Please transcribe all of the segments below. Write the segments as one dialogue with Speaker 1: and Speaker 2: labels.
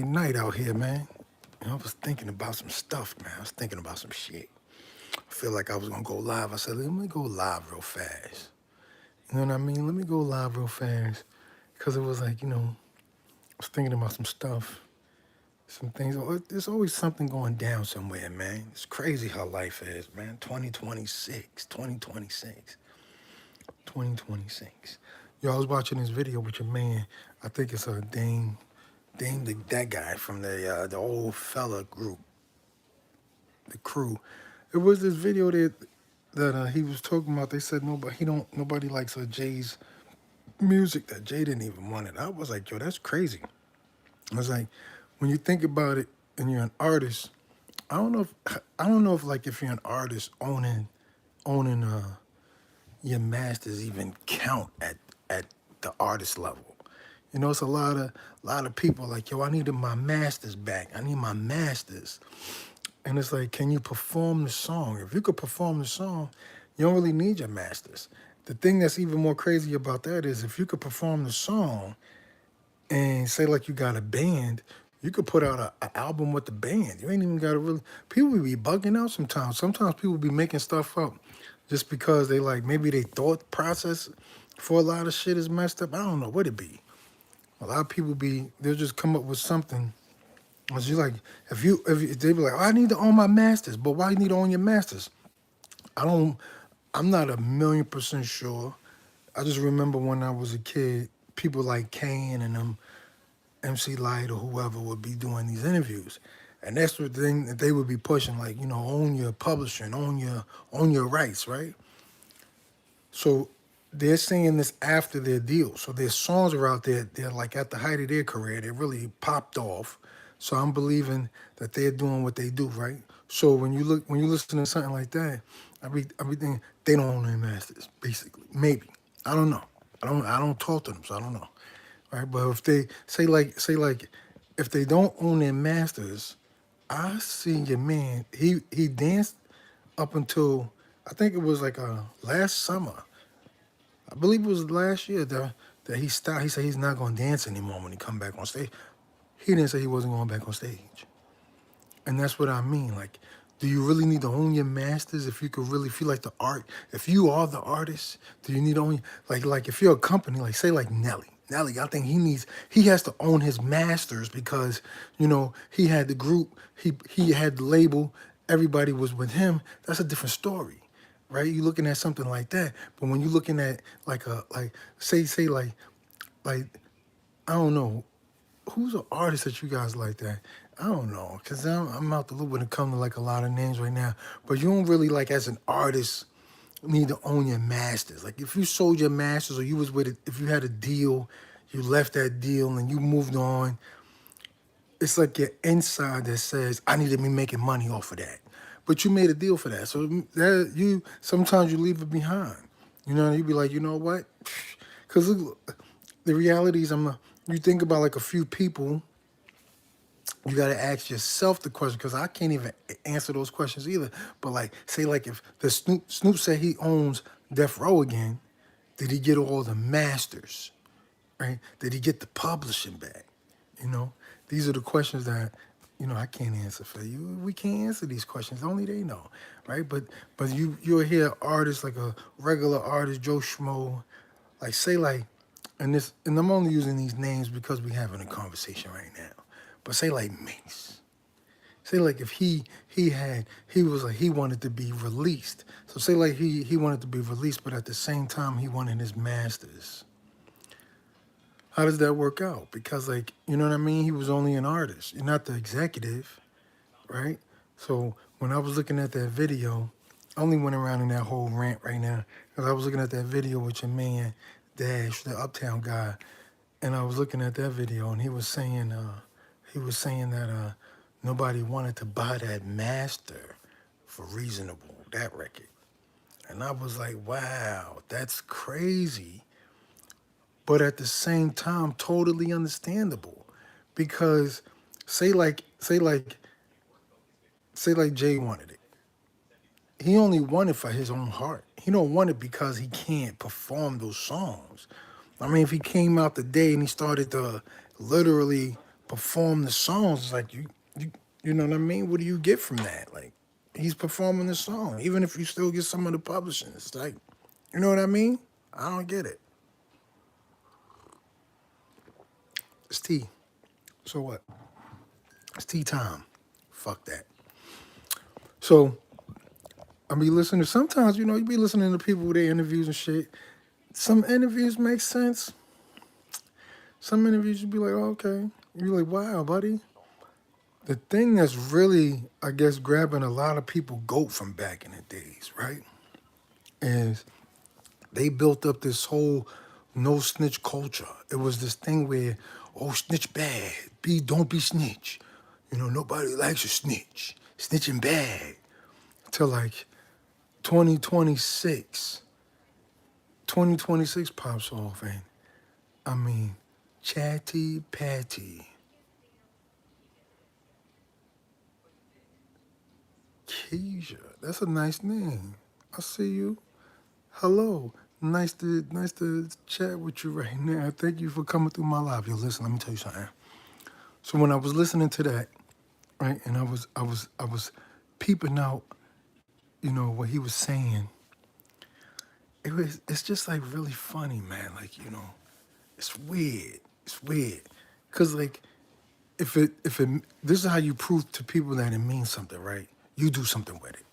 Speaker 1: night out here, man. And I was thinking about some stuff, man. I was thinking about some shit. I feel like I was gonna go live. I said, let me go live real fast. You know what I mean? Let me go live real fast. Because it was like, I was thinking about some stuff, some things. There's always something going down somewhere, man. It's crazy how life is, man. 2026, 2026, 2026. Yo, I was watching this video with your man. I think it's a Dame that guy from the old fella group, the crew. It was this video that he was talking about. They said nobody likes Jay's music, that Jay didn't even want it. I was like, yo, that's crazy. I was like, when you think about it and you're an artist, I don't know if like if you're an artist owning your masters even count at the artist level. It's a lot of people like, yo, I needed my masters back. I need my masters. And it's like, can you perform the song? If you could perform the song, you don't really need your masters. The thing that's even more crazy about that is if you could perform the song and say like you got a band, you could put out an album with the band. You ain't even got to really, people be bugging out sometimes. Sometimes people be making stuff up just because they like, maybe they thought process for a lot of shit is messed up. I don't know what it be. A lot of people they'll just come up with something. It's just like, if they be like, oh, I need to own my masters, but why you need to own your masters? I'm not 1,000,000% sure. I just remember when I was a kid, people like Kane and them, MC Light or whoever would be doing these interviews. And that's the thing that they would be pushing, like, own your publisher and own your rights, right? So they're saying this after their deal. So their songs are out there. They're like at the height of their career. They really popped off. So I'm believing that they're doing what they do, right? So when you listen to something like that, I be thinking they don't own their masters, basically. Maybe. I don't know. I don't talk to them, so I don't know. Right? But if they say like if they don't own their masters, I see your man. He danced up until I think it was like last summer. I believe it was last year that he stopped. He said he's not gonna dance anymore when he come back on stage. He didn't say he wasn't going back on stage. And that's what I mean. Like, do you really need to own your masters if you could really feel like the art? If you are the artist, do you need to own like if you're a company, like say like Nelly. Nelly, I think he has to own his masters because, he had the group, he had the label, everybody was with him. That's a different story. Right? You're looking at something like that. But when you're looking at say like I don't know, who's an artist that you guys like that? I don't know, because I'm out the loop when it comes to like a lot of names right now. But you don't really like as an artist need to own your masters. Like if you sold your masters or you was with it, if you had a deal, you left that deal and you moved on, it's like your inside that says, I need to be making money off of that. But you made a deal for that. So that sometimes you leave it behind. You be like, you know what? Because the reality is you think about like a few people, you got to ask yourself the question, because I can't even answer those questions either. But like, say like if the Snoop said he owns Death Row again, did he get all the masters, right? Did he get the publishing back? These are the questions that, I can't answer for you. We can't answer these questions. Only they know, right? But you'll hear artists like a regular artist, Joe Schmo, like say like, and I'm only using these names because we're having a conversation right now. But say like Mace. Say like if he was like he wanted to be released. So say like he wanted to be released, but at the same time he wanted his masters. How does that work out? Because like, you know what I mean? He was only an artist. You're not the executive, right? So when I was looking at that video, I only went around in that whole rant right now because I was looking at that video with your man, Dash, the Uptown guy, and I was looking at that video and he was saying that nobody wanted to buy that master for reasonable, that record. And I was like, wow, that's crazy. But at the same time, totally understandable. Because say like Jay wanted it. He only won it for his own heart. He don't want it because he can't perform those songs. I mean, if he came out today and he started to literally perform the songs. It's like you know what I mean? What do you get from that? Like he's performing the song, even if you still get some of the publishing. It's like, you know what I mean? I don't get it. It's tea. So what? It's tea time. Fuck that. So I be listening. Sometimes you be listening to people with their interviews and shit. Some interviews make sense. Some interviews you be like, oh, okay. You're like, wow, buddy. The thing that's really, I guess, grabbing a lot of people goat from back in the days, right? Is they built up this whole no snitch culture. It was this thing where, oh, snitch bad. Don't be snitch. Nobody likes a snitch. Snitching bad. Till like 2026. 2026 pops off and I mean, Chatty Patty. Keisha. That's a nice name. I see you. Hello. Nice to chat with you right now. Thank you for coming through my live. Yo, listen, let me tell you something. So when I was listening to that, right, and I was peeping out, what he was saying, it's just like really funny, man. Like, it's weird. It's weird. Cause like if it this is how you prove to people that it means something, right? You do something with it.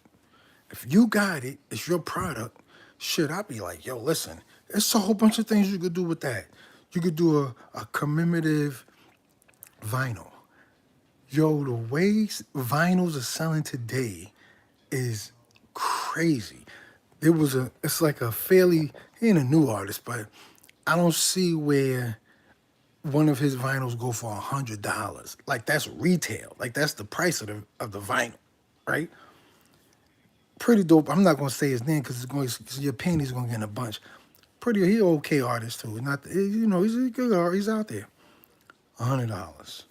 Speaker 1: If you got it, it's your product. Shit, I'd be like, yo, listen, it's a whole bunch of things you could do with that. You could do a commemorative vinyl. Yo, the way vinyls are selling today is crazy. It's like a fairly, he ain't a new artist, but I don't see where one of his vinyls go for $100. Like that's retail. Like that's the price of the vinyl, right? Pretty dope. I'm not gonna say his name because cause your panties gonna get in a bunch. He an okay artist too. Not he's a good artist. He's out there. $100.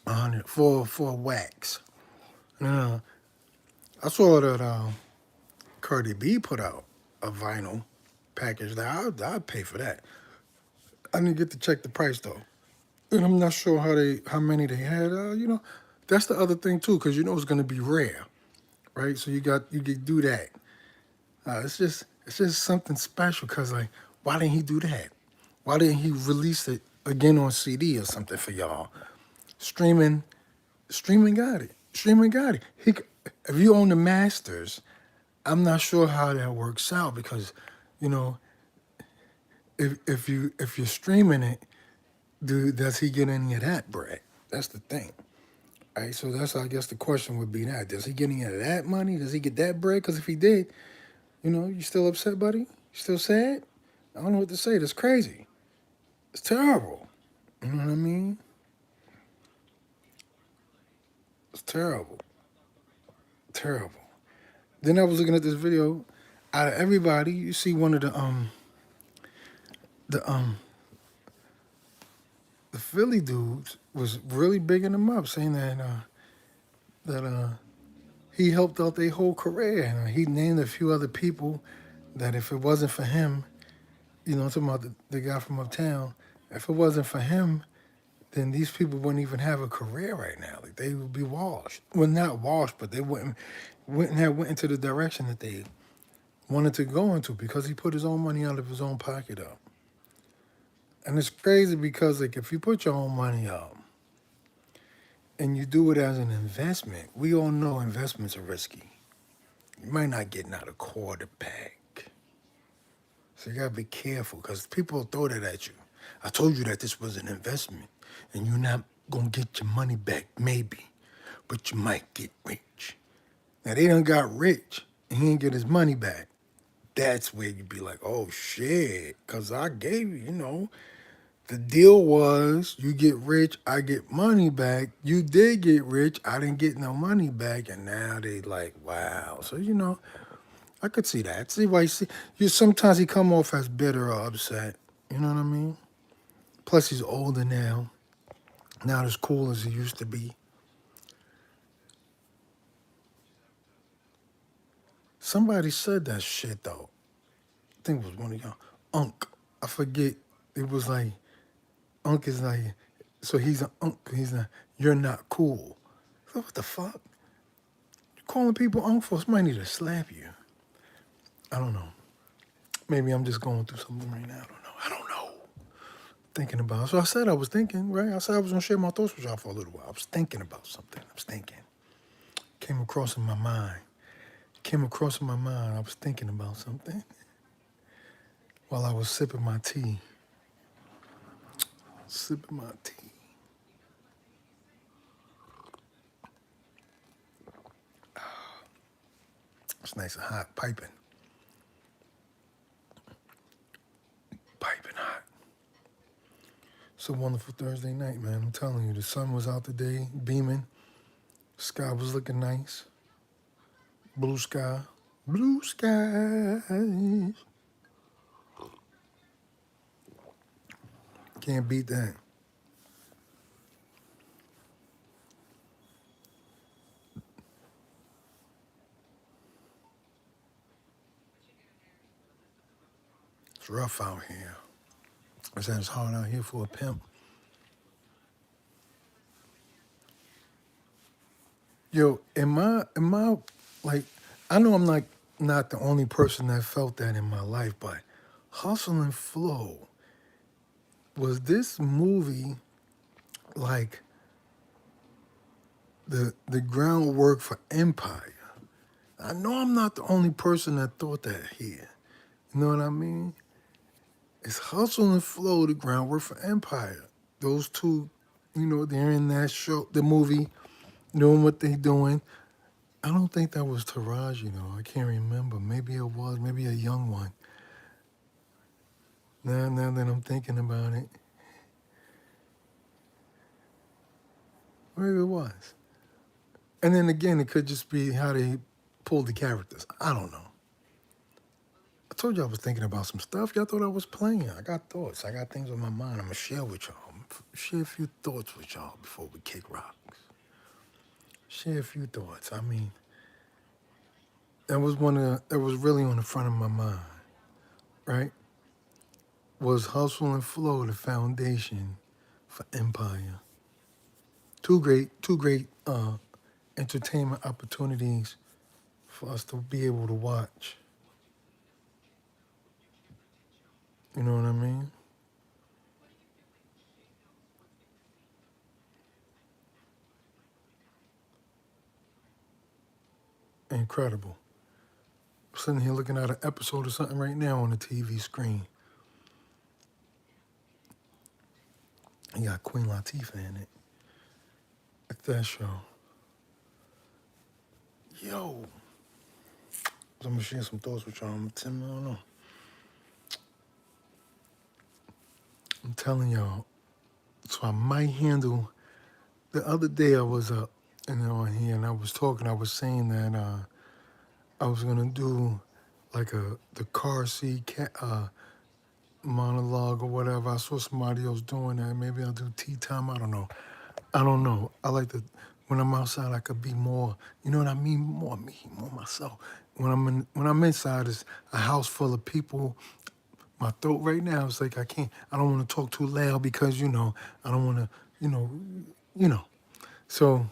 Speaker 1: 100 for wax. Uh, I saw that Cardi B put out a vinyl package. I'd pay for that. I didn't get to check the price though, and I'm not sure how many they had. That's the other thing too, because it's gonna be rare, right? So you can do that. It's just something special. Cause like, why didn't he do that? Why didn't he release it again on CD or something for y'all? Streaming, streaming got it. Streaming got it. If you own the masters, I'm not sure how that works out because, you know, if you're streaming it, does he get any of that bread? That's the thing. Right? So that's I guess the question would be that. Does he get any of that money? Does he get that bread? Because if he did, you still upset, buddy? You still sad? I don't know what to say. That's crazy. It's terrible. You know what I mean? It's terrible. Terrible. Then I was looking at this video. Out of everybody, you see one of the the Philly dudes was really bigging him up, saying that he helped out their whole career. And he named a few other people that if it wasn't for him, I'm talking about the guy from uptown. If it wasn't for him, then these people wouldn't even have a career right now. Like they would be washed. Well, not washed, but they wouldn't have went into the direction that they wanted to go into because he put his own money out of his own pocket up. And it's crazy because like if you put your own money up and you do it as an investment, we all know investments are risky. You might not get out a quarter back. So you gotta be careful because people will throw that at you. I told you that this was an investment and you're not gonna get your money back, maybe, but you might get rich. Now they done got rich and he didn't get his money back. That's where you be like, oh shit, because I gave you, the deal was you get rich, I get money back. You did get rich, I didn't get no money back, and now they like, wow. So I could see that. See why sometimes he come off as bitter or upset. You know what I mean? Plus he's older now. Not as cool as he used to be. Somebody said that shit though. I think it was one of y'all. Unc. I forget. It was like Unc is like So he's an uncle. He's a, you're not cool. So what the fuck? You calling people uncle? Somebody need to slap you. I don't know. Maybe I'm just going through something right now. I don't know. Thinking about. So I said I was thinking, right? I said I was gonna share my thoughts with y'all for a little while. I was thinking about something. I was thinking. Came across in my mind. Came across in my mind. I was thinking about something while I was sipping my tea. Sipping my tea. It's nice and hot, piping. Piping hot. It's a wonderful Thursday night, man. I'm telling you, the sun was out today, beaming. Sky was looking nice. Blue sky. Blue skies. Can't beat that. It's rough out here. I said it's hard out here for a pimp. Yo, am I like, I know I'm not the only person that felt that in my life, but Hustle and Flow, was this movie like the groundwork for Empire? I know I'm not the only person that thought that here. You know what I mean? It's Hustle and Flow, the groundwork for Empire. Those two, they're in that show, the movie, doing what they doing. I don't think that was Taraji, though. I can't remember. Maybe it was. Maybe a young one. Now that I'm thinking about it, maybe it was. And then again, it could just be how they pulled the characters. I don't know. I told you I was thinking about some stuff. Y'all thought I was playing. I got thoughts. I got things on my mind. I'm going to share with y'all. Share a few thoughts with y'all before we kick rocks. Share a few thoughts. I mean, that was really on the front of my mind, right? Was Hustle and Flow the foundation for Empire? Two great entertainment opportunities for us to be able to watch. You know what I mean? Incredible. I'm sitting here looking at an episode of something right now on the TV screen. You got Queen Latifah in it. At that show. Yo. I'm gonna share some thoughts with y'all. I don't know. I'm telling y'all. So I might handle. The other day I was up, on here, and I was talking. I was saying that I was gonna do like the car seat monologue or whatever. I saw somebody else doing that. Maybe I'll do tea time. I don't know. I like to, when I'm outside, I could be more, you know what I mean? More me, more myself. When I'm inside, it's a house full of people. My throat right now is like I don't want to talk too loud because, I don't want to, you know, you know. So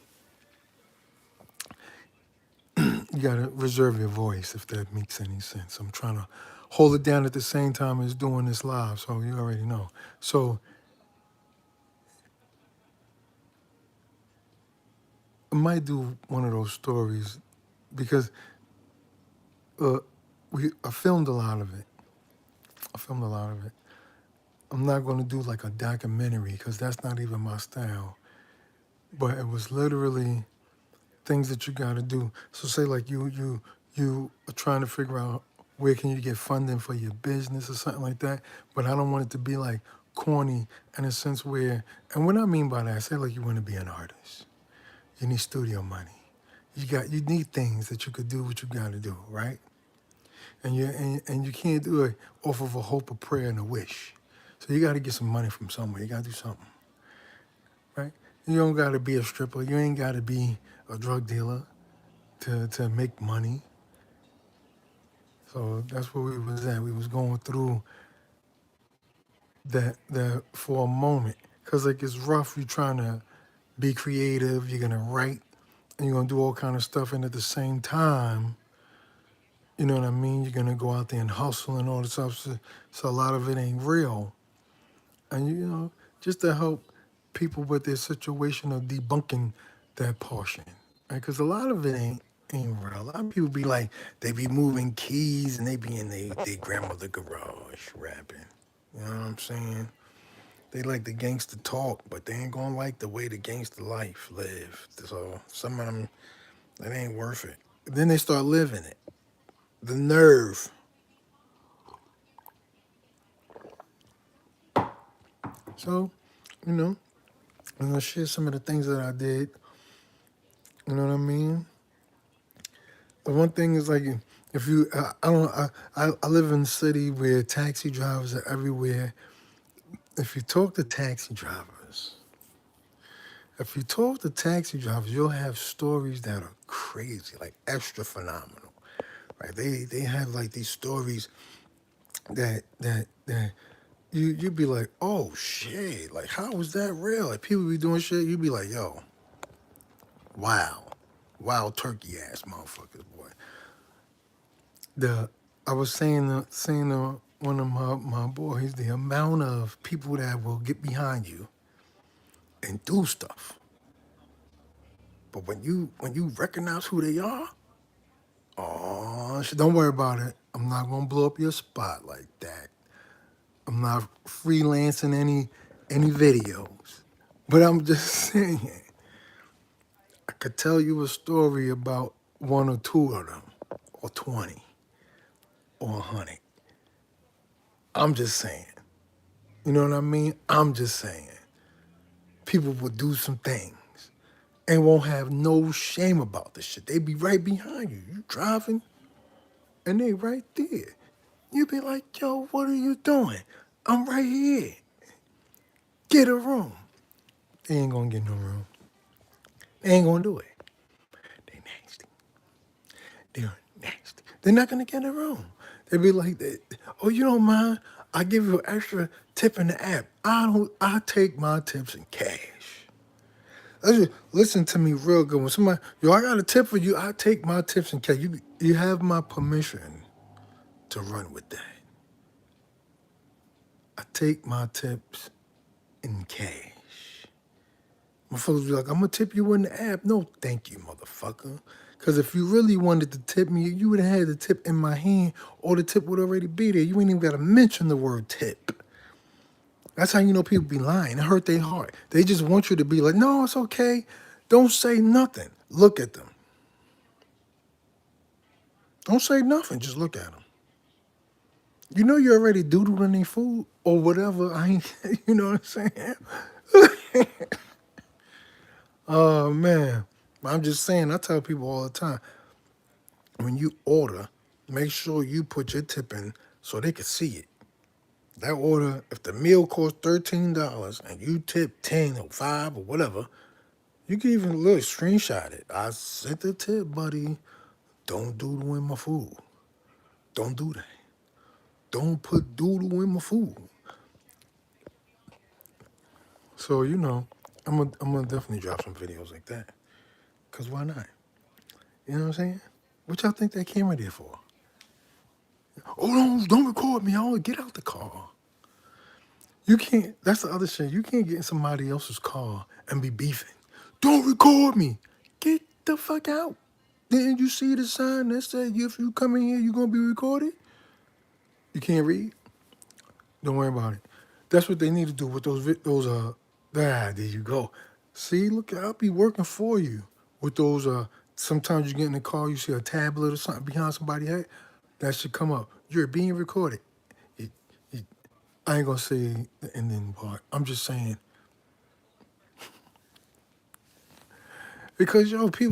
Speaker 1: you got to reserve your voice if that makes any sense. I'm trying to hold it down at the same time as doing this live, so you already know. So I might do one of those stories because uh, I filmed a lot of it. I'm not going to do like a documentary because that's not even my style. But it was literally things that you got to do. So say like you are trying to figure out where can you get funding for your business or something like that. But I don't want it to be like corny in a sense where, and what I mean by that, say like you want to be an artist. You need studio money. You need things that you could do what you got to do, right? And you can't do it off of a hope, a prayer, and a wish. So you got to get some money from somewhere. You got to do something, right? You don't got to be a stripper. You ain't got to be a drug dealer to make money. So that's where we was at. We was going through that for a moment. Cause like it's rough. You're trying to be creative. You're gonna write, and you're gonna do all kind of stuff, and at the same time, you know what I mean. You're gonna go out there and hustle and all this stuff. So a lot of it ain't real, and you know, just to help people with their situation of debunking that portion, because a lot of it ain't real. A lot of people be like, they be moving keys and they be in their grandmother garage rapping. You know what I'm saying? They like the gangster talk, but they ain't gonna like the way the gangster life lived. So some of them, it ain't worth it. Then they start living it. The nerve. So, you know, I'm gonna share some of the things that I did. You know what I mean? The one thing is like, if you, I don't, I live in a city where taxi drivers are everywhere. If you talk to taxi drivers, if you talk to taxi drivers, you'll have stories that are crazy, like extra phenomenal. Right? They have like these stories that you'd be like, oh shit, like how was that real? Like people be doing shit, you'd be like, yo, wow, wild turkey ass motherfuckers, boy. The I was saying to one of my boys, the amount of people that will get behind you and do stuff, but when you recognize who they are, oh, don't worry about it. I'm not gonna blow up your spot like that. I'm not freelancing any videos. But I'm just saying, I could tell you a story about one or two of them, or 20, or 100. I'm just saying. You know what I mean? I'm just saying. People will do some things and won't have no shame about the shit. They be right behind you. You driving and they right there. You be like, yo, what are you doing? I'm right here. Get a room. They ain't gonna get no room. They ain't gonna do it. They nasty. They're nasty. They're not gonna get a room. They be like, oh, you don't mind? I give you an extra tip in the app. I don't. I take my tips in cash. Listen to me real good. When somebody, yo, I got a tip for you. I take my tips in cash. You have my permission to run with that. I take my tips in cash. My folks be like, I'm gonna tip you in the app. No, thank you, motherfucker. Because if you really wanted to tip me, you would have had the tip in my hand, or the tip would already be there. You ain't even gotta mention the word tip. That's how you know people be lying. It hurt their heart. They just want you to be like, no, it's okay. Don't say nothing. Look at them. Don't say nothing. Just look at them. You know you already doodled in their food or whatever. I ain't, you know what I'm saying? Oh man. I'm just saying, I tell people all the time, when you order, make sure you put your tip in so they can see it. That order, if the meal costs $13 and you tip 10 or 5 or whatever, you can even look screenshot it. I sent the tip, buddy. Don't doodle in my food. Don't do that. Don't put doodle in my food. So you know, I'm gonna definitely drop some videos like that. Cause why not? You know what I'm saying? What y'all think that camera there for? Oh no, don't record me. Oh, get out the car. You can't. That's the other shit. You can't get in somebody else's car and be beefing. Don't record me. Get the fuck out. Didn't you see the sign that said if you come in here, you're gonna be recorded? You can't read. Don't worry about it. That's what they need to do with those. There you go. See, look, I'll be working for you with those. Sometimes you get in the car, you see a tablet or something behind somebody's head. That should come up. You're being recorded. It, it, I ain't gonna say the ending part. I'm just saying because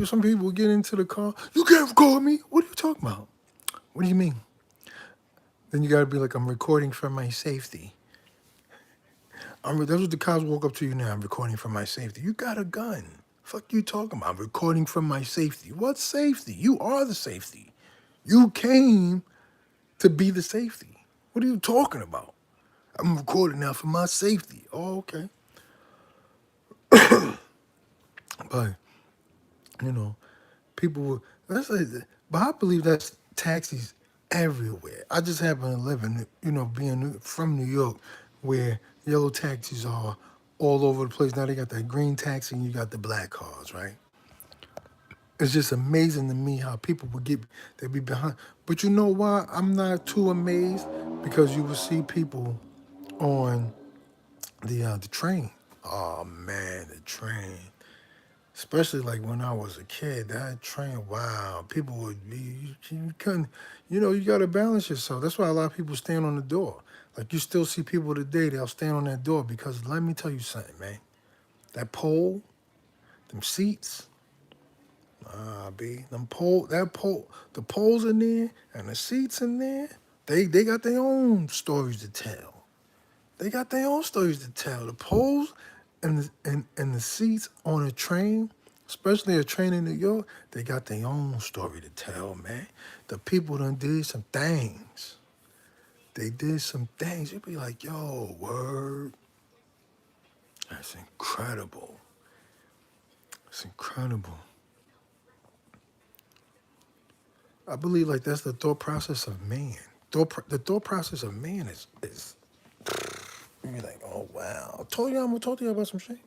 Speaker 1: some people get into the car. You can't record me. What are you talking about? What do you mean? Then you gotta be like, I'm recording for my safety. That's what the cops walk up to you now. I'm recording for my safety. You got a gun. Fuck you talking about? I'm recording for my safety. What safety? You are the safety. You came to be the safety. What are you talking about? I'm recording now for my safety. Oh, okay. But you know, people will. That's like, but I believe that's taxis everywhere. I just happen to live in, being from New York, where yellow taxis are all over the place. Now they got that green taxi and you got the black cars, right? It's just amazing to me how people would they be behind. But you know why I'm not too amazed? Because you will see people on the train. Oh man, the train. Especially like when I was a kid, that train, wow, people would be, you couldn't, you got to balance yourself. That's why a lot of people stand on the door. Like you still see people today, they'll stand on that door because let me tell you something, man. That pole, them seats, the poles in there and the seats in there, they got their own stories to tell. They got their own stories to tell. The poles and the seats on a train, especially a train in New York, they got their own story to tell, man. The people done did some things. They did some things. You'd be like, yo, word. That's incredible. It's incredible. I believe like that's the thought process of man. The thought process of man is you be like, oh wow. I'm gonna talk to you about some shit.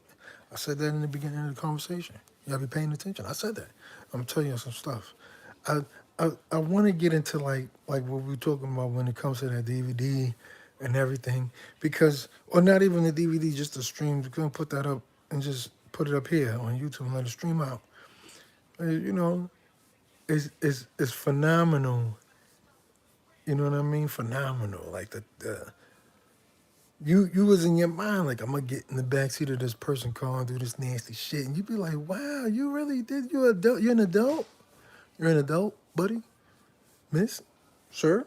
Speaker 1: I said that in the beginning of the conversation. You gotta be paying attention. I said that. I'm gonna tell you some stuff. I I want to get into like what we were talking about when it comes to that DVD and everything, because or not even the DVD, just the stream. You can put that up and just put it up here on YouTube and let it stream out. You know, it's phenomenal. You know what I mean? Phenomenal. Like the you was in your mind like I'm gonna get in the backseat of this person car and do this nasty shit, and you be like, wow, you really did. You're adult. You're an adult. You're an adult, buddy, miss, sir.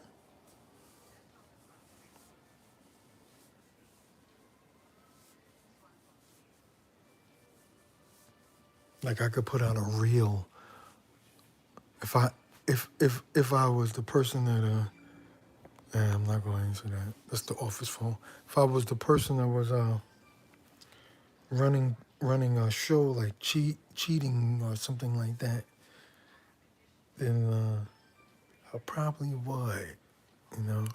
Speaker 1: Like I could put out a reel if I if I was the person that I'm not going to answer that. That's the office phone. If I was the person that was running a show like cheating or something like that, then I probably would. You know,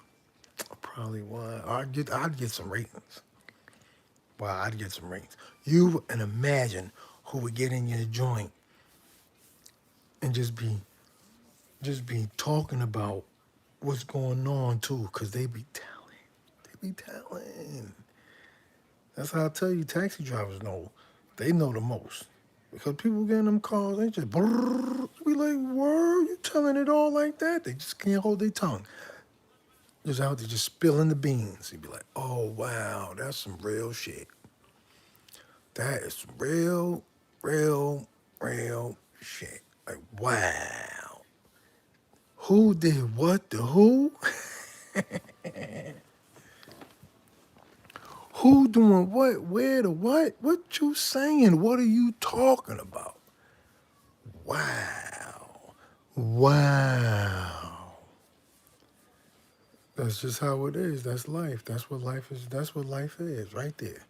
Speaker 1: I probably would. I'd get some ratings. Well, I'd get some ratings. You and imagine who would get in your joint and just be talking about what's going on too, cause they be telling. They be telling. That's how I tell you taxi drivers know. They know the most. Because people get in them cars, they just brrr, be like, word, you telling it all like that? They just can't hold their tongue. Just out there just spilling the beans. You'd be like, oh wow, that's some real shit. That is some real shit. Like, wow. Who did what to who? Who doing what? Where to what? What you saying? What are you talking about? Wow. Wow. That's just how it is. That's life. That's what life is. That's what life is right there.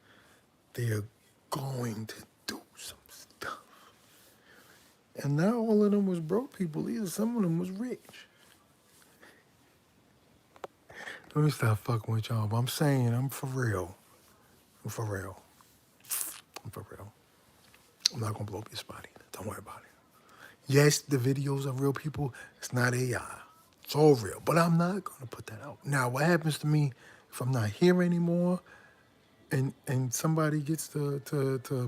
Speaker 1: They're going to do some stuff. And not all of them was broke people either. Some of them was rich. Let me stop fucking with y'all. But I'm saying I'm for real. I'm for real. I'm for real. I'm not gonna blow up your spot either. Don't worry about it. Yes, the videos of real people, it's not AI. It's all real. But I'm not gonna put that out. Now, what happens to me if I'm not here anymore and somebody gets to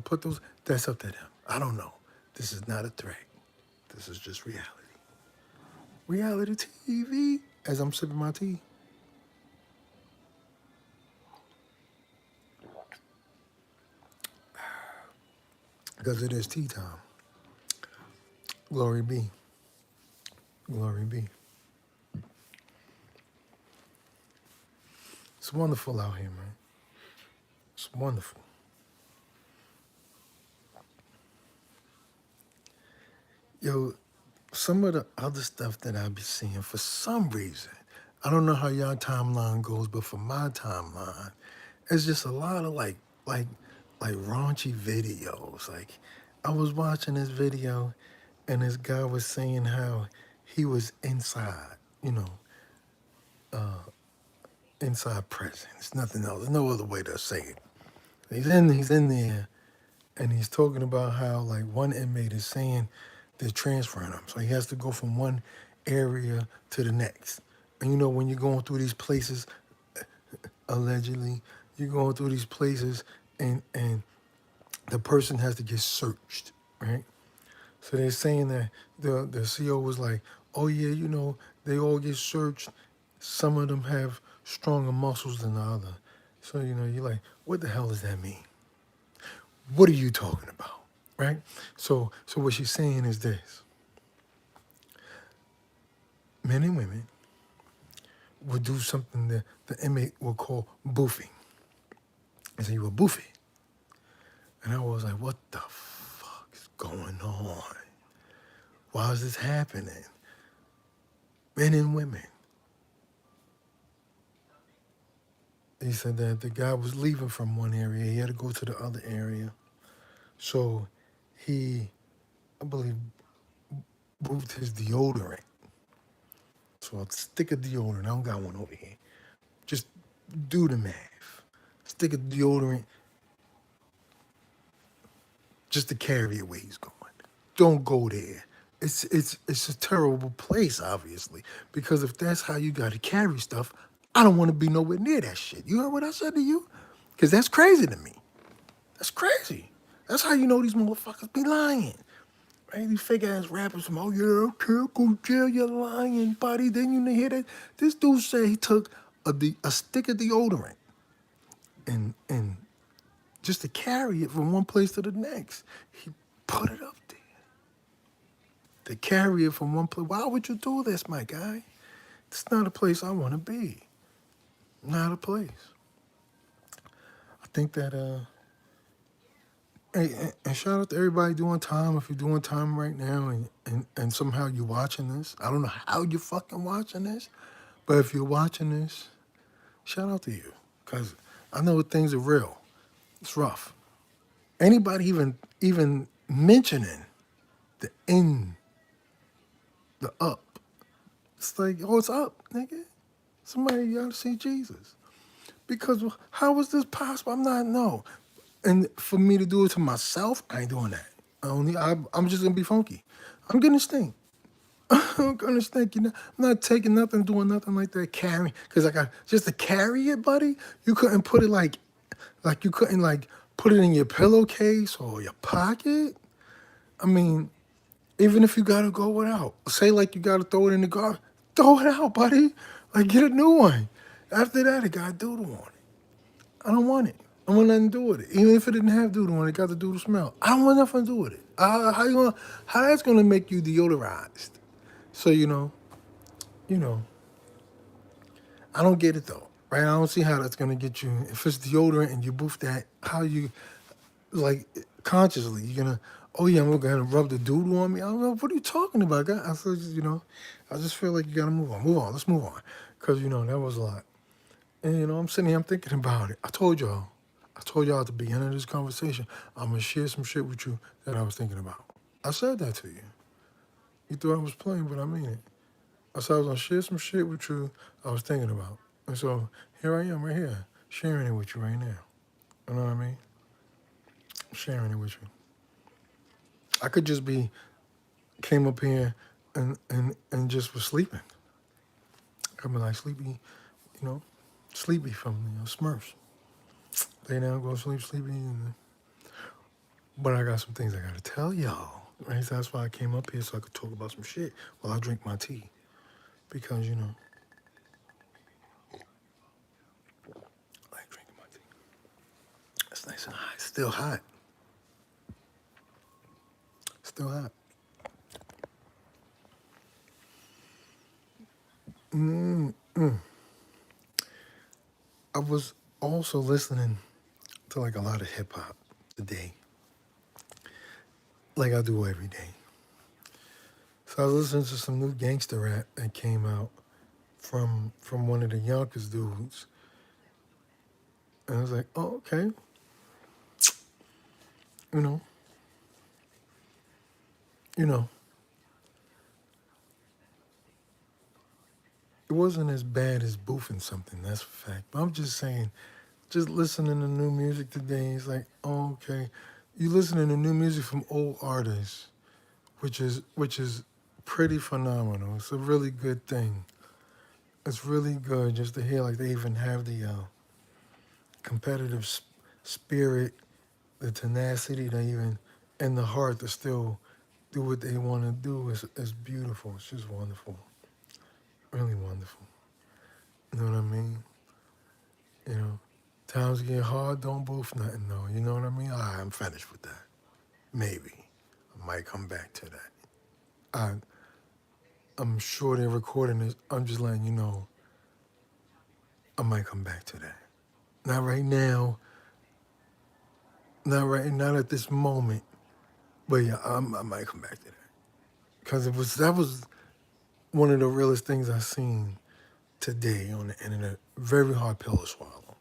Speaker 1: put those, that's up to them. I don't know. This is not a threat. This is just reality. Reality TV as I'm sipping my tea. Because it is tea time. Glory be. Glory be. It's wonderful out here, man. It's wonderful. Yo, some of the other stuff that I be seeing, for some reason, I don't know how y'all timeline goes, but for my timeline, it's just a lot of like like raunchy videos. Like I was watching this video and this guy was saying how he was inside, you know, inside prison. It's nothing else. There's no other way to say it. He's in there and he's talking about how like one inmate is saying they're transferring him. So he has to go from one area to the next. And you know, when you're going through these places, allegedly, you're going through these places and the person has to get searched, right? So they're saying that the CO was like, oh yeah, you know, they all get searched. Some of them have stronger muscles than the other. So, you know, you're like, what the hell does that mean? What are you talking about? Right? So what she's saying is this. Men and women will do something that the inmate will call boofing. And so you were boofing. And I was like, what the fuck is going on? Why is this happening? Men and women. He said that the guy was leaving from one area. He had to go to the other area. So he, I believe, moved his deodorant. So I'll stick a deodorant. I don't got one over here. Just do the math. Stick a deodorant just to carry it where he's going. Don't go there. It's a terrible place, obviously, because if that's how you got to carry stuff, I don't want to be nowhere near that shit. You heard what I said to you? Because that's crazy to me. That's crazy. That's how you know these motherfuckers be lying. Right? These fake ass rappers from, oh yeah, I can't go to jail, you're lying, buddy. Then you hear that? This dude said he took a stick of deodorant and just to carry it from one place to the next. He put it up there. To carry it from one place. Why would you do this, my guy? It's not a place I want to be. Not a place. I think that hey, and shout out to everybody doing time. If you're doing time right now and somehow you're watching this, I don't know how you're fucking watching this, but if you're watching this, shout out to you. Because I know things are real. It's rough. Anybody even mentioning the in, the up, it's like, oh, it's up, nigga. Somebody gotta see Jesus. Because how is this possible? No. And for me to do it to myself, I ain't doing that. I'm just gonna be funky. I'm gonna stink. I'm gonna stink. You know, I'm not taking nothing, doing nothing like that. Carrying, because I got just to carry it, buddy. You couldn't put it like you couldn't like put it in your pillowcase or your pocket. I mean, even if you gotta go without, say like you gotta throw it in the garbage, throw it out, buddy. Like get a new one. After that, it got doodle on it. I don't want it. I want nothing to do with it. Even if it didn't have doodle on it, got the doodle smell. I don't want nothing to do with it. How you gonna? How that's gonna make you deodorized? So you know, I don't get it though, right? I don't see how that's gonna get you. If it's deodorant and you boof that, how you like consciously you're gonna? Oh yeah, I'm gonna rub the doodle on me. I don't know. What are you talking about, guy? I said, I just feel like you gotta move on. Move on. Let's move on, because that was a lot. And I'm sitting here, I'm thinking about it. I told y'all at the beginning of this conversation, I'm gonna share some shit with you that I was thinking about. I said that to you. You thought I was playing, but I mean it. I said I was gonna share some shit with you I was thinking about. And so here I am right here, sharing it with you right now. You know what I mean? Sharing it with you. I could just came up here and just was sleeping. I'd be like sleepy, sleepy from Smurfs. Lay down, go to sleep, sleepy. But I got some things I gotta tell y'all. Right? So that's why I came up here so I could talk about some shit while I drink my tea. Because, I like drinking my tea. It's nice and hot. It's still hot. Still hot. I was also listening to like a lot of hip hop today. Like I do every day. So I was listening to some new gangster rap that came out from one of the youngest dudes. And I was like, oh, okay. You know, you know, it wasn't as bad as boofing something. That's a fact. But I'm just saying, just listening to new music today, it's like, oh, okay, you listening to new music from old artists, which is pretty phenomenal. It's a really good thing. It's really good just to hear like they even have the competitive spirit, the tenacity, to even and the heart to still do what they want to do. Is beautiful. It's just wonderful, really wonderful. You know what I mean? You know, times get hard. Don't boof nothing though. You know what I mean? All right, I'm finished with that. Maybe I might come back to that. I I'm sure they're recording this. I'm just letting you know. I might come back to that. Not right now. Not at this moment. But yeah, I might come back to that because that was one of the realest things I've seen today on the internet. Very hard pill to swallow.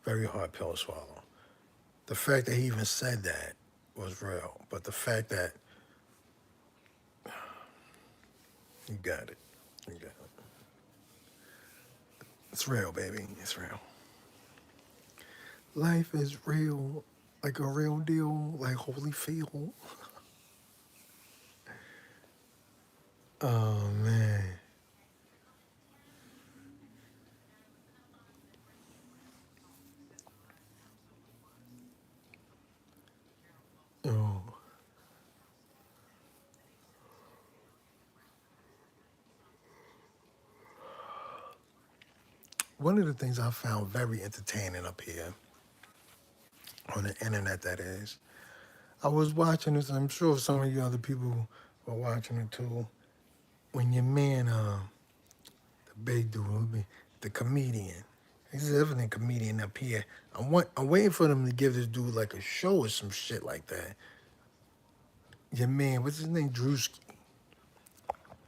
Speaker 1: Very hard pill to swallow. The fact that he even said that was real, but the fact that you got it, you got it. It's real, baby. It's real. Life is real, like a real deal, like Holyfield. Oh man, oh. One of the things I found very entertaining up here on the internet, that is, I was watching this. I'm sure some of you other people were watching it too. When your man, the big dude, the comedian, he's a evident comedian up here. I'm waiting for them to give this dude like a show or some shit like that. Your man, what's his name, Drewski,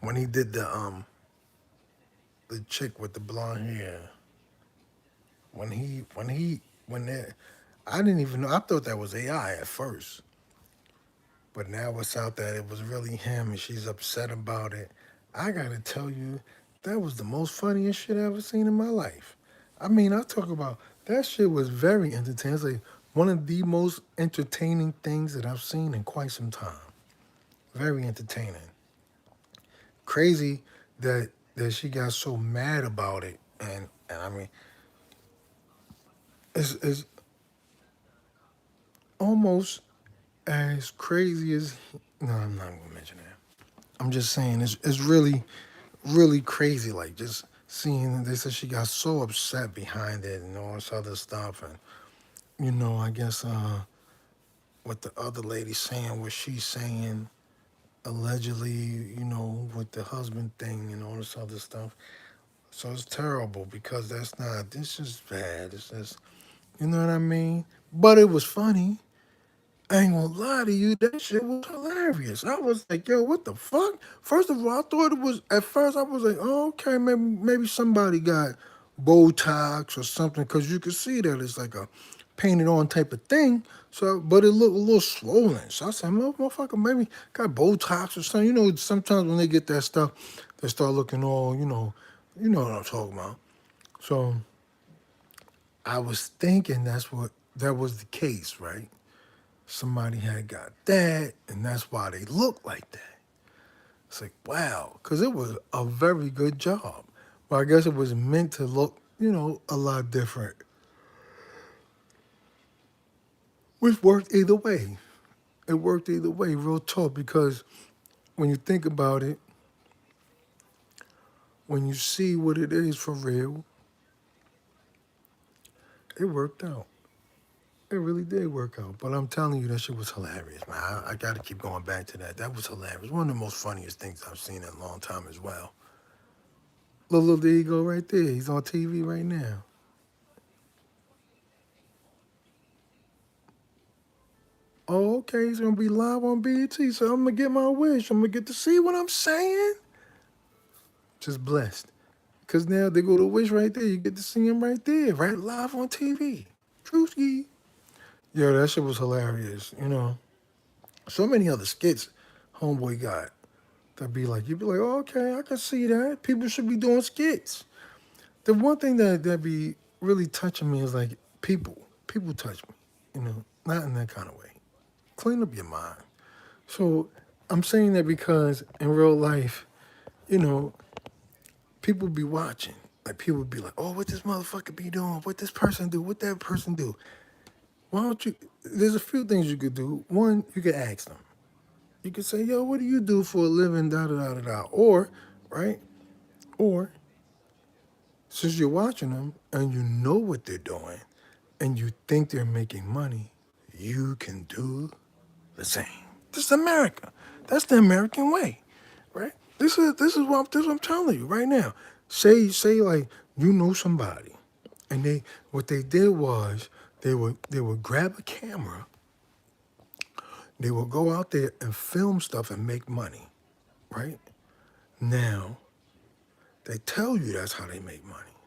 Speaker 1: when he did the chick with the blonde hair, when that, I didn't even know. I thought that was AI at first, but now it's out that it was really him, and she's upset about it. I gotta tell you, that was the most funniest shit I ever seen in my life. I mean, I talk about that shit was very entertaining. It's like one of the most entertaining things that I've seen in quite some time. Very entertaining. Crazy that she got so mad about it, and I mean, it's almost as crazy as. No, I'm not gonna mention that. I'm just saying it's really crazy. Like just seeing they said she got so upset behind it and all this other stuff, and I guess what the other lady saying, what she's saying allegedly, with the husband thing and all this other stuff. So it's terrible because that's not. This is bad. It's just, you know what I mean. But it was funny. I ain't gonna lie to you, that shit was hilarious. I was like, yo, what the fuck? First of all, I thought it was, at first I was like, oh, okay, maybe somebody got Botox or something, because you could see that it's like a painted on type of thing. So, but it looked a little swollen. So I said, motherfucker, maybe got Botox or something. Sometimes when they get that stuff, they start looking all, you know what I'm talking about. So I was thinking that was the case, right? Somebody had got that, and that's why they look like that. It's like, wow, because it was a very good job. But I guess it was meant to look, a lot different, which worked either way. It worked either way, real talk, because when you think about it, when you see what it is for real, it worked out. It really did work out. But I'm telling you, that shit was hilarious, man. I got to keep going back to that. That was hilarious. One of the most funniest things I've seen in a long time as well. Look, there you go right there. He's on TV right now. Oh, okay, he's gonna be live on BET, so I'm gonna get my wish. I'm gonna get to see what I'm saying. Just blessed. Cause now they go to Wish right there. You get to see him right there, right live on TV. Drewski. Yo, that shit was hilarious, So many other skits homeboy got that be like, you'd be like, oh, okay, I can see that. People should be doing skits. The one thing that be really touching me is like people touch me, not in that kind of way. Clean up your mind. So I'm saying that because in real life, you know, people be watching. Like people be like, oh, what this motherfucker be doing? What this person do? What that person do? Why don't you? There's a few things you could do. One, you could ask them. You could say, yo, what do you do for a living? Da da da da da. Or, right? Or since you're watching them and you know what they're doing and you think they're making money, you can do the same. This is America. That's the American way, right? This is what I'm telling you right now. Say like you know somebody, and what they did was they would grab a camera, they would go out there and film stuff and make money, right? Now they tell you that's how they make money,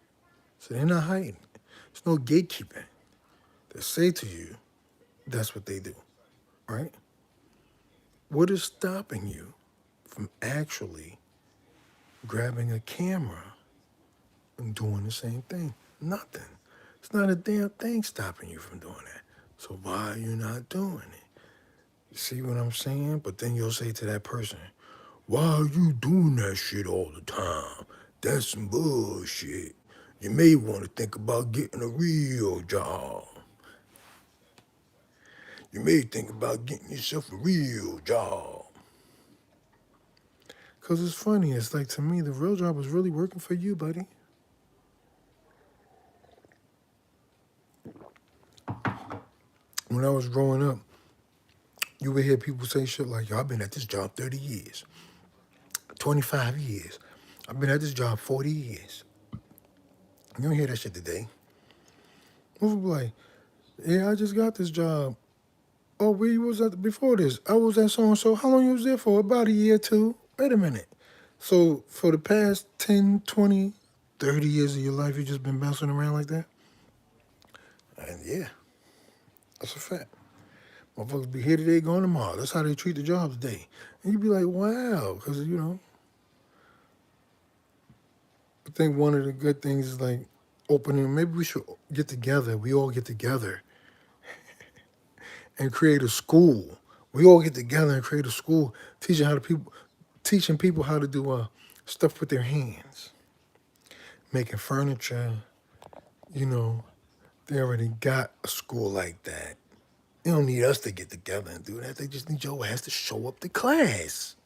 Speaker 1: so they're not hiding. There's no gatekeeping. They say to you that's what they do, right? What is stopping you from actually grabbing a camera and doing the same thing? Nothing. It's not a damn thing stopping you from doing that. So why are you not doing it? You see what I'm saying? But then you'll say to that person, why are you doing that shit all the time? That's some bullshit. You may want to think about getting a real job. You may think about getting yourself a real job. Because it's funny. It's like, to me, the real job was really working for you, buddy. When I was growing up, you would hear people say shit like, yo, I've been at this job 30 years, 25 years. I've been at this job 40 years. You don't hear that shit today. People be like, yeah, I just got this job. Oh, where you was at before this? I was at so-and-so. How long you was there for? About a year or two. Wait a minute. So for the past 10, 20, 30 years of your life, you just been bouncing around like that? And yeah, that's a fact. Motherfuckers be here today, going tomorrow. That's how they treat the job today. And you be like, wow, because, I think one of the good things is like opening, maybe we should get together. We all get together and create a school. We all get together and create a school teaching people how to do stuff with their hands, making furniture. You know, they already got a school like that. They don't need us to get together and do that. They just need your ass to show up to class.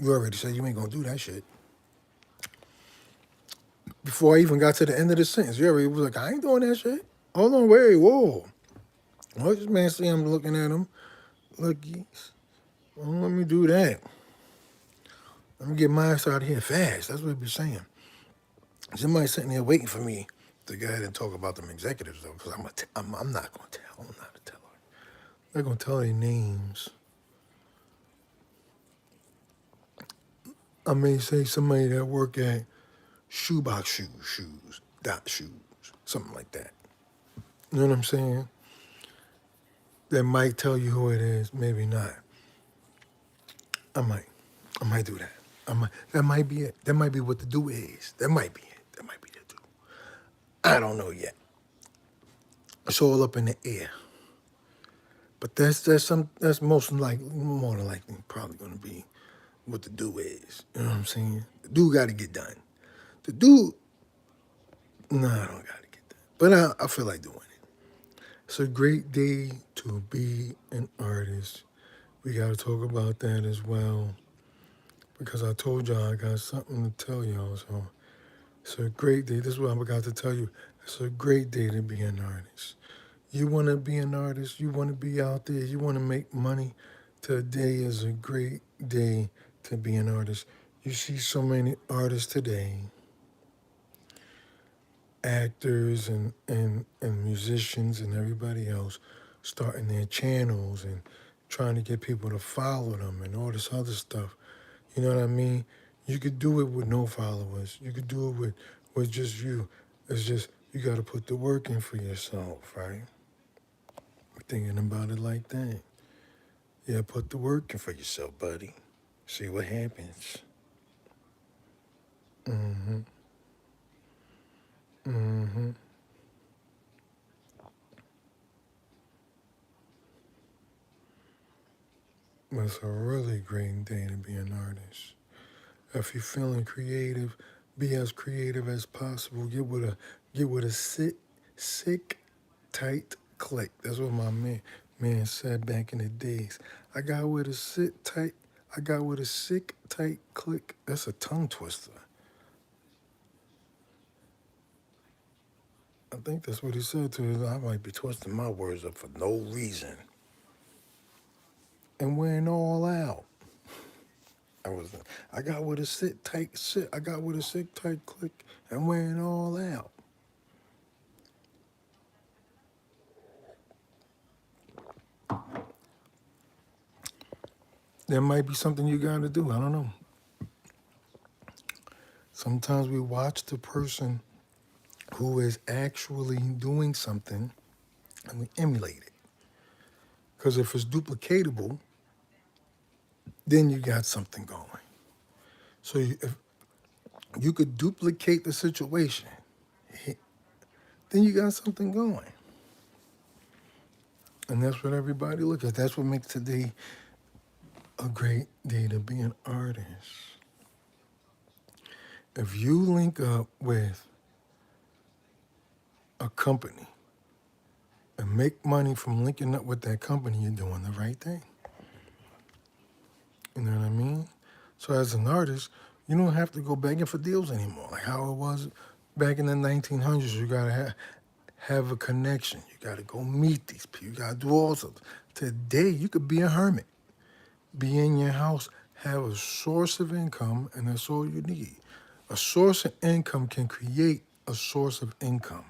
Speaker 1: You already said you ain't gonna do that shit. Before I even got to the end of the sentence, you already was like, I ain't doing that shit. Hold on, wait, whoa. Well, this man see I'm looking at him. Look, don't let me do that. Let me get my ass out of here fast. That's what he be saying. Somebody sitting there waiting for me to go ahead and talk about them executives, though, because I'm not going to tell. I'm not a teller. I'm not going to tell their names. I may say somebody that work at shoebox shoes, something like that. You know what I'm saying? That might tell you who it is, maybe not. I might. I might do that. That might be it. That might be what the do is. That might be it. That might be the do. I don't know yet. It's all up in the air. But that's more than likely probably gonna be what the do is. You know what I'm saying? The do gotta get done. The do, no, I don't gotta get done. But I feel like doing it. It's a great day to be an artist. We gotta talk about that as well. Because I told y'all I got something to tell y'all. So it's a great day. This is what I got to tell you. It's a great day to be an artist. You want to be an artist. You want to be out there. You want to make money. Today is a great day to be an artist. You see so many artists today, actors and musicians and everybody else starting their channels and trying to get people to follow them and all this other stuff. You know what I mean? You could do it with no followers. You could do it with with just you. It's just you got to put the work in for yourself, right? Thinking about it like that. Yeah, put the work in for yourself, buddy. See what happens. Mm-hmm. Mm-hmm. It's a really great day to be an artist. If you're feeling creative, be as creative as possible. Get with a sick, tight click. That's what my man said back in the days. I got with a sit tight. I got with a sick, tight click. That's a tongue twister. I think that's what he said to us. I might be twisting my words up for no reason. And went all out. I was. I got with a sit tight sit. I got with a sick tight click and went all out. There might be something you got to do. I don't know. Sometimes we watch the person who is actually doing something and we emulate it. Because if it's duplicatable, then you got something going. So if you could duplicate the situation, then you got something going. And that's what everybody look at. That's what makes today a great day to be an artist. If you link up with a company and make money from linking up with that company, you're doing the right thing. You know what I mean? So as an artist, you don't have to go begging for deals anymore. Like how it was back in the 1900s, you gotta have a connection. You gotta go meet these people. You gotta do all sorts. Today, you could be a hermit, be in your house, have a source of income, and that's all you need. A source of income can create a source of income.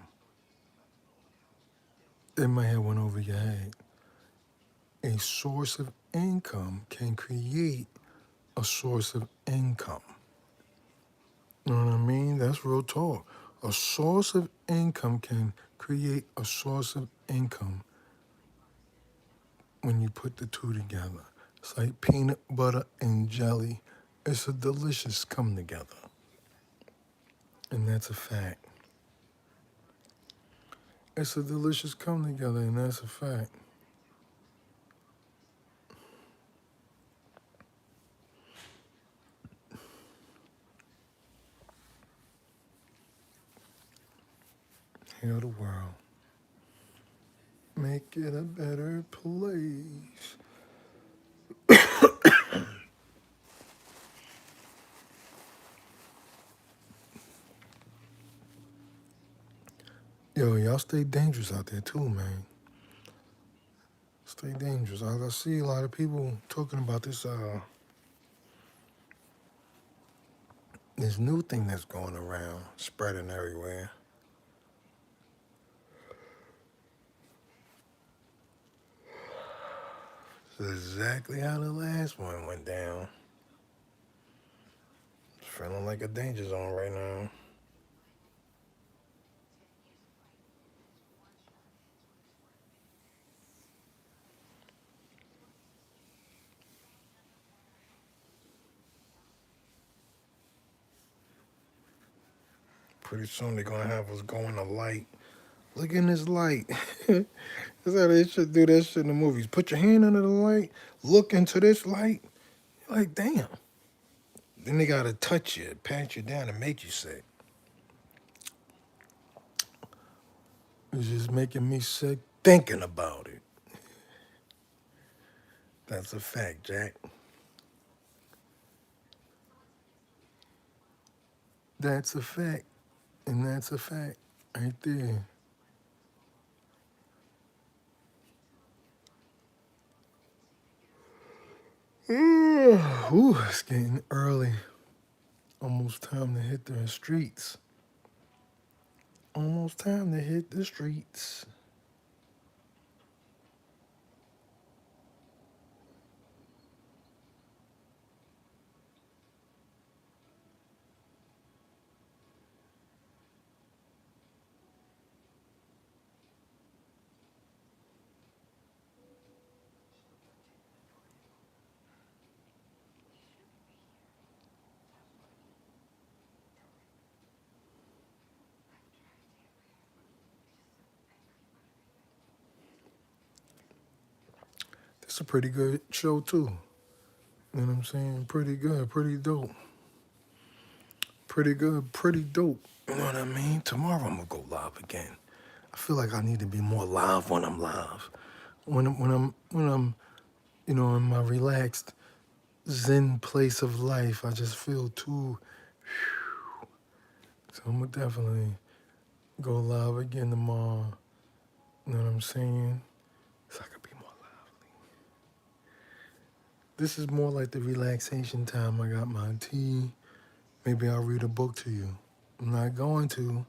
Speaker 1: It might have went over your head. A source of income can create a source of income. You know what I mean? That's real talk. A source of income can create a source of income when you put the two together. It's like peanut butter and jelly. It's a delicious come together. And that's a fact. It's a delicious come together, and that's a fact. Heal the world. Make it a better place. Yo, y'all stay dangerous out there too, man. Stay dangerous. I see a lot of people talking about this new thing that's going around, spreading everywhere. It's exactly how the last one went down. Feeling like a danger zone right now. Pretty soon they're gonna have us going to light. Look in this light. That's how they should do that shit in the movies. Put your hand under the light, look into this light. You're like, damn. Then they gotta touch you, pat you down, and make you sick. It's just making me sick thinking about it. That's a fact, Jack. That's a fact. And that's a fact right there. Ooh, it's getting early. Almost time to hit the streets. Almost time to hit the streets. It's a pretty good show too. You know what I'm saying? Pretty good, pretty dope. Pretty good, pretty dope. You know what I mean? Tomorrow I'm gonna go live again. I feel like I need to be more live when I'm live. When I'm in my relaxed Zen place of life, I just feel too. So I'm gonna definitely go live again tomorrow. You know what I'm saying? So I could be more lively. This is more like the relaxation time. I got my tea. Maybe I'll read a book to you. I'm not going to.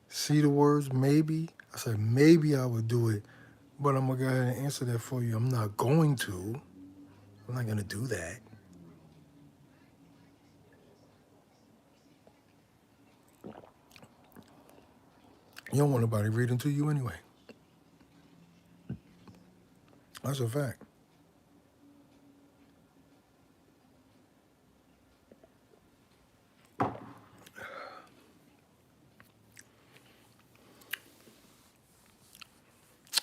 Speaker 1: See the words, maybe? I said, maybe I would do it, but I'm going to go ahead and answer that for you. I'm not going to. I'm not going to do that. You don't want nobody reading to you anyway. That's a fact.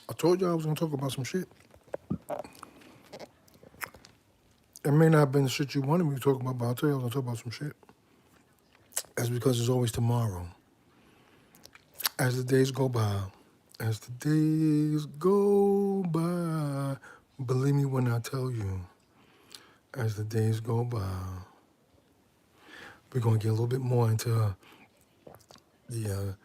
Speaker 1: I told you I was going to talk about some shit. It may not have been the shit you wanted me to talk about, but I'll tell you I was going to talk about some shit. That's because it's always tomorrow. As the days go by, as the days go by, believe me when I tell you, as the days go by, we're going to get a little bit more into the,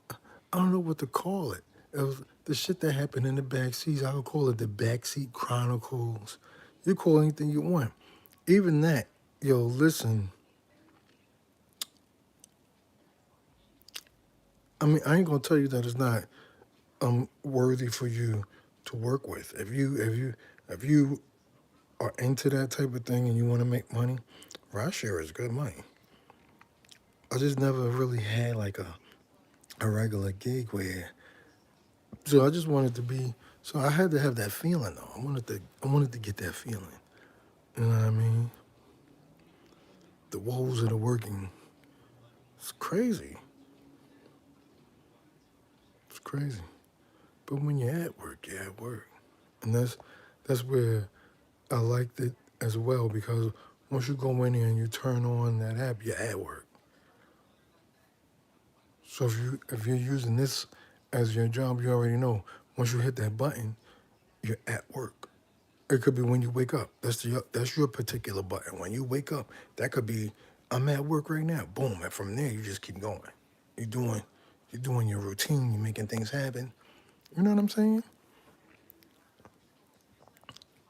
Speaker 1: I don't know what to call it. It was the shit that happened in the backseat. I would call it the Backseat Chronicles. You call it anything you want. Even that, yo, listen. I mean, I ain't gonna tell you that it's not worthy for you to work with. If you are into that type of thing and you want to make money, rideshare is good money. I just never really had like a regular gig where, so I just wanted to be, so I had to have that feeling though. I wanted to get that feeling. You know what I mean? The woes of the working. It's crazy. It's crazy. But when you're at work, you're at work. And that's where I liked it as well, because once you go in there and you turn on that app, you're at work. So if you're using this as your job, you already know. Once you hit that button, you're at work. It could be when you wake up. That's your particular button. When you wake up, that could be, I'm at work right now. Boom. And from there you just keep going. You're doing you're doing your routine, you're making things happen. You know what I'm saying?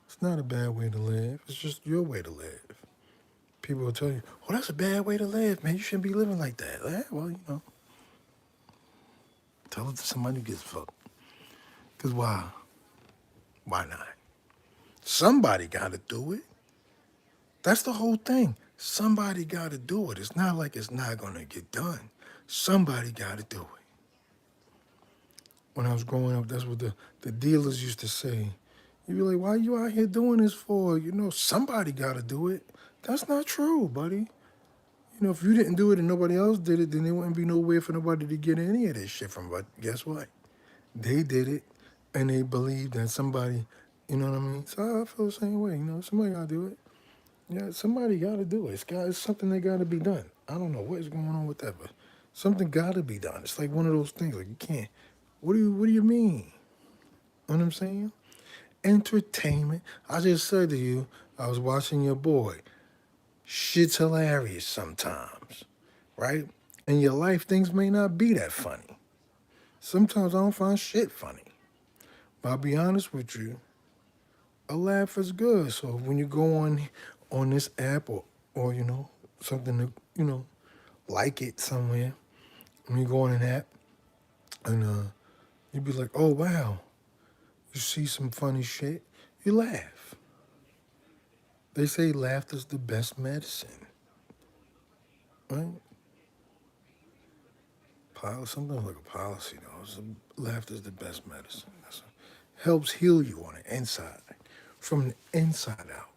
Speaker 1: It's not a bad way to live. It's just your way to live. People will tell you, "Oh, that's a bad way to live, man. You shouldn't be living like that." Well, tell it to somebody who gives a fuck. Cause why? Why not? Somebody got to do it. That's the whole thing. Somebody got to do it. It's not like it's not gonna get done. Somebody got to do it. When I was growing up, that's what the dealers used to say. You'd be like, "Why are you out here doing this for? Somebody got to do it." That's not true, buddy. If you didn't do it and nobody else did it, then there wouldn't be no way for nobody to get any of this shit from. But guess what? They did it, and they believed that somebody, you know what I mean? So I feel the same way. Somebody got to do it. Yeah, somebody got to do it. It's something that got to be done. I don't know what is going on with that, but something got to be done. It's like one of those things. Like you can't. What do you mean? You know what I'm saying? Entertainment. I just said to you, I was watching your boy. Shit's hilarious sometimes, right? In your life, things may not be that funny. Sometimes I don't find shit funny. But I'll be honest with you, a laugh is good. So when you go on this app or something to, like it somewhere, when you go on an app and you be like, oh wow, you see some funny shit, you laugh. They say laughter's the best medicine, right? Something like a policy though. Laughter's the best medicine. Helps heal you on the inside, from the inside out.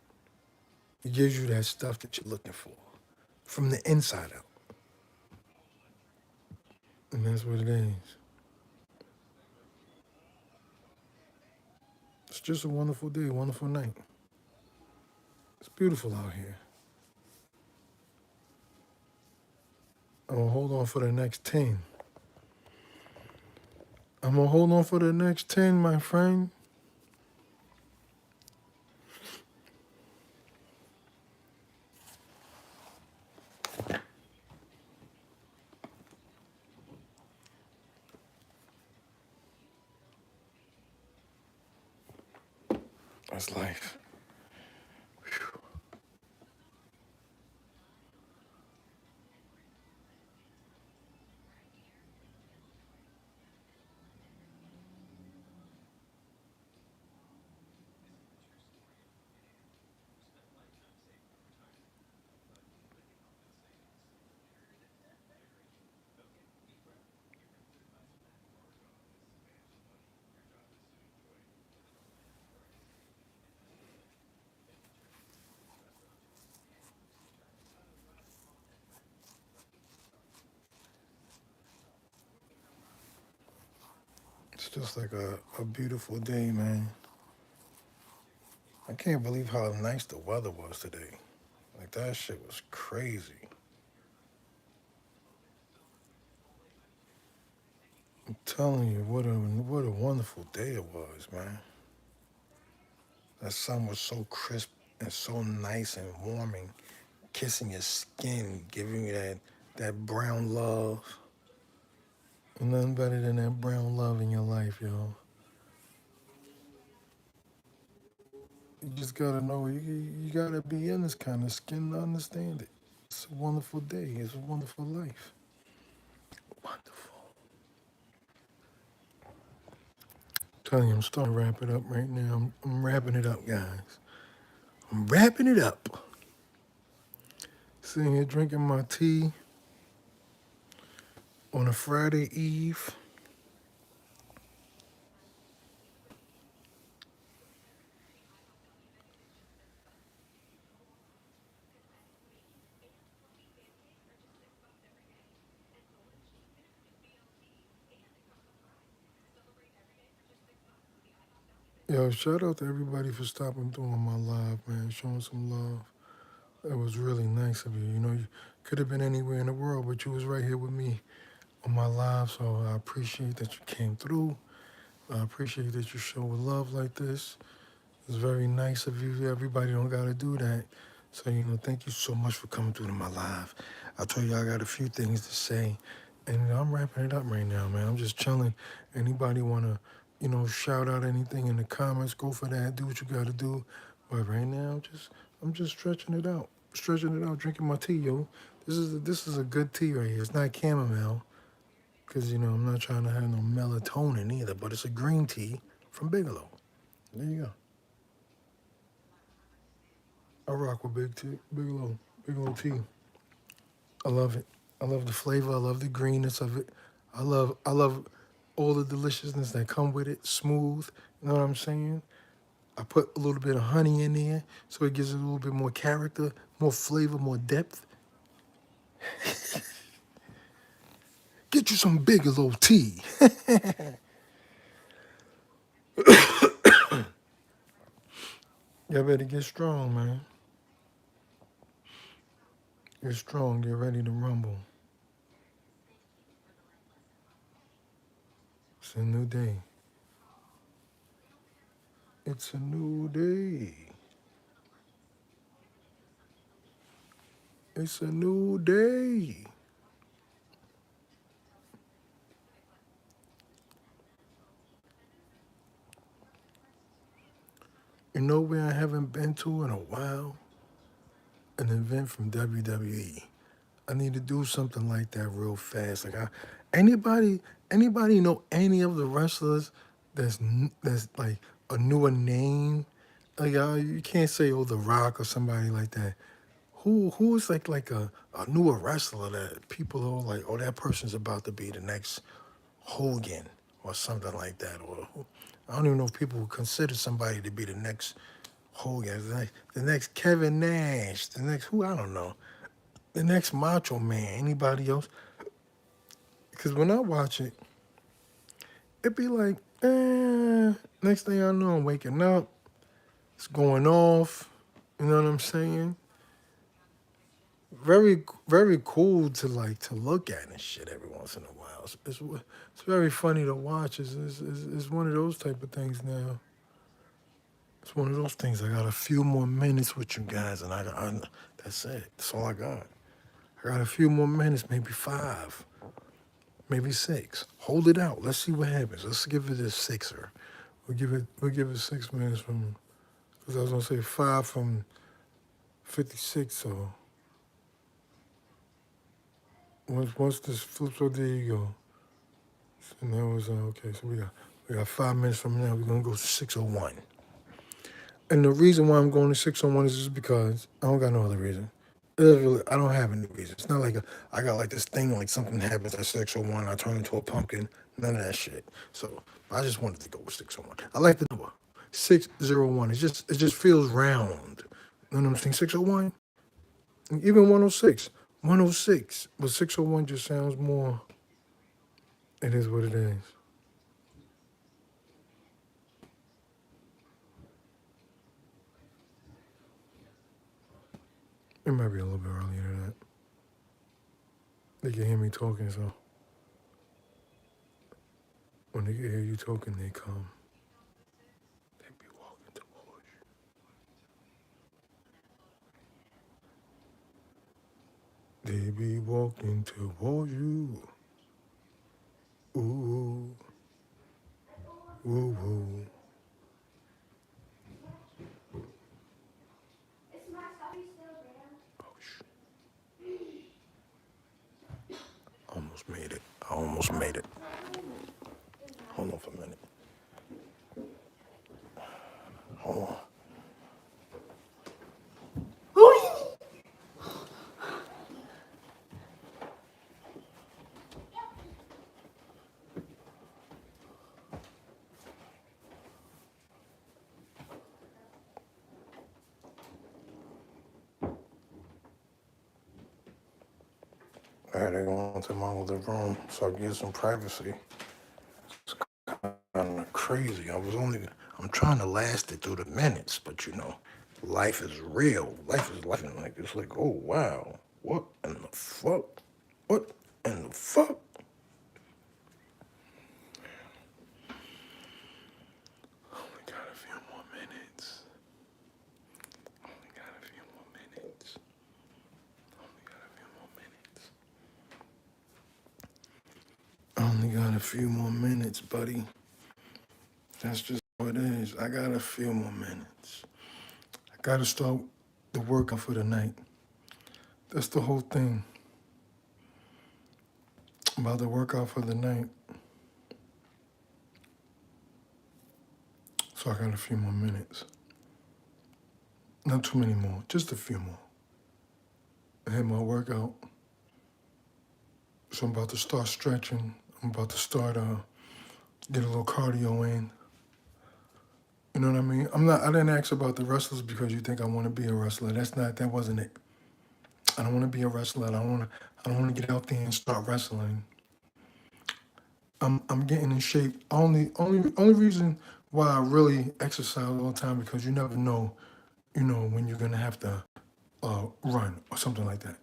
Speaker 1: It gives you that stuff that you're looking for, from the inside out, and that's what it is. just a wonderful day, wonderful night. It's beautiful out here. I'm gonna hold on for the next 10. I'm gonna hold on for the next 10, my friend. That's life. It's just like a beautiful day, man. I can't believe how nice the weather was today. Like that shit was crazy. I'm telling you, what a wonderful day it was, man. That sun was so crisp and so nice and warming, kissing your skin, giving you that brown love. And nothing better than that brown love in your life, yo. You just gotta know you gotta be in this kind of skin to understand it. It's a wonderful day. It's a wonderful life. Wonderful. I'm telling you, I'm starting to wrap it up right now. I'm wrapping it up, guys. I'm wrapping it up. Sitting here drinking my tea on a Friday Eve. Yo, shout out to everybody for stopping through on my live, man, showing some love. That was really nice of you. You know, you could have been anywhere in the world, but you was right here with me on my live, so I appreciate that you came through. I appreciate that you show love like this. It's very nice of you. Everybody don't gotta do that. So, you know, thank you so much for coming through to my live. I told you I got a few things to say. And I'm wrapping it up right now, man. I'm just chilling. Anybody wanna, shout out anything in the comments, go for that, do what you gotta do. But right now, I'm just stretching it out. Stretching it out, drinking my tea, yo. This is a good tea right here. It's not chamomile, because I'm not trying to have no melatonin either, but it's a green tea from Bigelow. There you go. I rock with Bigelow tea. I love it. I love the flavor. I love the greenness of it. I love all the deliciousness that come with it. Smooth. You know what I'm saying? I put a little bit of honey in there so it gives it a little bit more character, more flavor, more depth. Get you some Bigelow tea. Y'all better get strong, man. Get strong. Get ready to rumble. It's a new day. It's a new day. It's a new day. You know where I haven't been to in a while? An event from WWE. I need to do something like that real fast. Anybody, anybody know any of the wrestlers that's like a newer name? Like you can't say The Rock or somebody like that. Who's like a newer wrestler that people are like, oh, that person's about to be the next Hogan or something like that, or I don't even know if people would consider somebody to be the next Hogan, the next Kevin Nash, the next who I don't know, the next Macho Man, anybody else? Because when I watch it, it'd be like And next thing I know, I'm waking up. It's going off. You know what I'm saying? Very, very cool to to look at and shit every once in a while. It's very funny to watch. It's one of those type of things now. It's one of those things. I got a few more minutes with you guys, and that's it. That's all I got. I got a few more minutes, maybe 5, maybe 6. Hold it out. Let's see what happens. Let's give it a sixer. We'll give it 6 minutes from, because I was gonna say 5 from 56. So once this flips, oh, there you go. So now it's okay. So we got 5 minutes from now. We're gonna go to 6:01. And the reason why I'm going to 6:01 is just because I don't got no other reason. I don't have any reason. It's not like I got like this thing like something happens at 6:01, I turn into a pumpkin. None of that shit. So I just wanted to go with 6:01. I like the number 6:01. It just feels round. You know what I'm saying? 6:01, even 106, 106. But 6:01 just sounds more. It is what it is. It might be a little bit earlier than that. They can hear me talking, so when they can hear you talking, they come. They be walking towards you. They be walking towards you. Ooh, ooh, ooh. Oh, shit. Almost made it. I almost made it. Hold on for a minute. Hold on. I had to go into my other room so I could get some privacy. It's kind of crazy. I'm trying to last it through the minutes, but life is real. Life is life. And like, it's like, oh, wow. What in the fuck? What in the fuck? Only got a few more minutes. Only got a few more minutes. Only got a few more minutes. Only got a few more minutes, buddy. That's just what it is. I got a few more minutes. I gotta start the workout for the night. That's the whole thing about the workout for the night. So I got a few more minutes. Not too many more, just a few more. I had my workout. So I'm about to start stretching. I'm about to start get a little cardio in. You know what I mean? I didn't ask about the wrestlers because you think I want to be a wrestler. That wasn't it. I don't want to be a wrestler. I don't want to get out there and start wrestling. I'm getting in shape. Only reason why I really exercise all the time because you never know, when you're gonna have to run or something like that.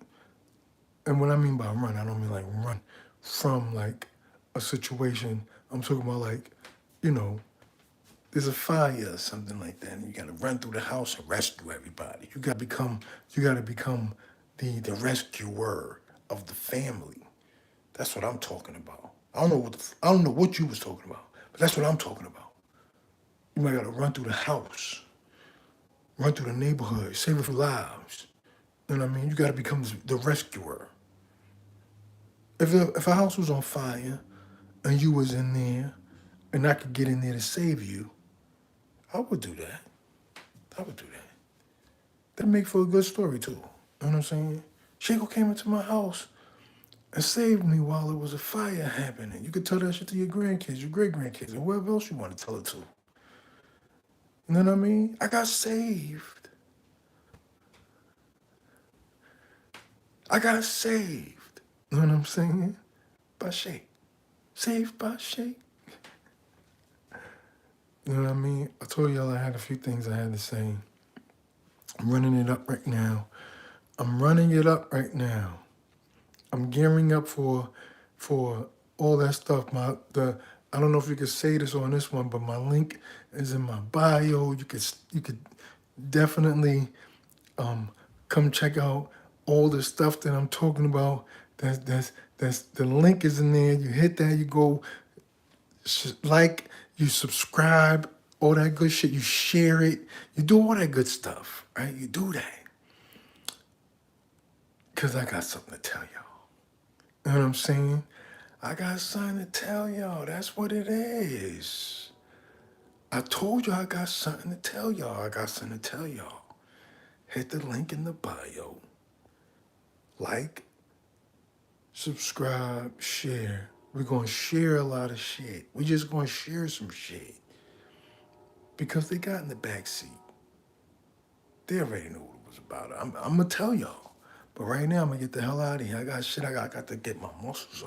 Speaker 1: And what I mean by run, I don't mean like run from like a situation. I'm talking about like, you know, there's a fire or something like that, and you gotta run through the house and rescue everybody. You gotta become the rescuer of the family. That's what I'm talking about. I don't know what you was talking about, but that's what I'm talking about. You might gotta run through the house, run through the neighborhood, save a few lives. You know what I mean? You gotta become the rescuer. If a house was on fire and you was in there and I could get in there to save you, I would do that. I would do that. That make for a good story too. You know what I'm saying? Shaco came into my house and saved me while it was a fire happening. You could tell that shit to your grandkids, your great grandkids, and whoever else you want to tell it to. You know what I mean? I got saved. I got saved. You know what I'm saying? By Shay. Saved by Shay. You know what I mean? I told y'all I had a few things I had to say. I'm running it up right now. I'm running it up right now. I'm gearing up for all that stuff. I don't know if you could say this on this one, but my link is in my bio. You could definitely come check out all the stuff that I'm talking about. That's the link is in there. You hit that, you go like, you subscribe, all that good shit. You share it. You do all that good stuff, right? You do that. Cause I got something to tell y'all. You know what I'm saying? I got something to tell y'all. That's what it is. I told you I got something to tell y'all. I got something to tell y'all. Hit the link in the bio. Like, subscribe, share. We're going to share a lot of shit. We're just going to share some shit. Because they got in the back seat. They already knew what it was about. I'm going to tell y'all. But right now, I'm going to get the hell out of here. I got to get my muscles